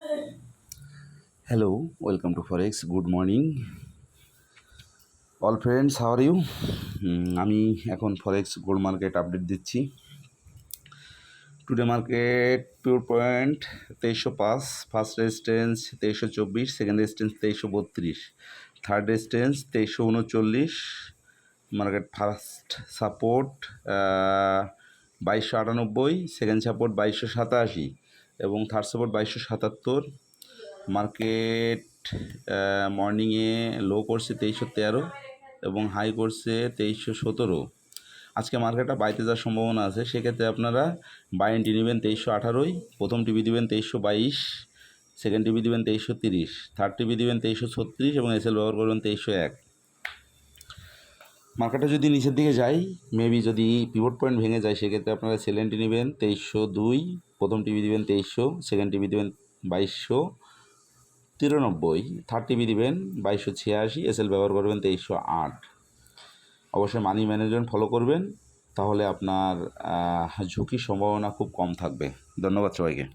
Hello, welcome to Forex. Good morning, all friends. How are you? আমি এখন ফরেক্স gold market update দিচ্ছি। Today market pure point 2305, first resistance 2324, second resistance 2332, third resistance 2339, market first support 2298, second support 2287 এবং third support 2277। Market মর্নিংয়ে লো করছে 2313 এবং high করছে 2317। আজকে মার্কেটটা বাইতে যাওয়ার সম্ভাবনা আছে, সেক্ষেত্রে আপনারা বাই এন্ট্রি নেবেন 2318, প্রথম টিভি দেবেন 2322, সেকেন্ড টিভি দেবেন 2330, থার্ড টিভি দেবেন 2336 এবং এসএল ব্যবহার করবেন 2301। মার্কেটটা যদি নিচের দিকে যায়, মেবি যদি পিভট পয়েন্ট ভেঙে যায়, সেক্ষেত্রে আপনারা সেল এন্ট্রি নেবেন 2302, প্রথম টিভি দেবেন 2300, সেকেন্ড টিভি দেবেন 2293, থার্ড টিভি দেবেন 2286, এসএল ব্যবহার করবেন 2308। অবশ্যই মানি ম্যানেজমেন্ট ফলো করবেন, তাহলে আপনার ঝুঁকির সম্ভাবনা খুব কম থাকবে। ধন্যবাদ সবাইকে।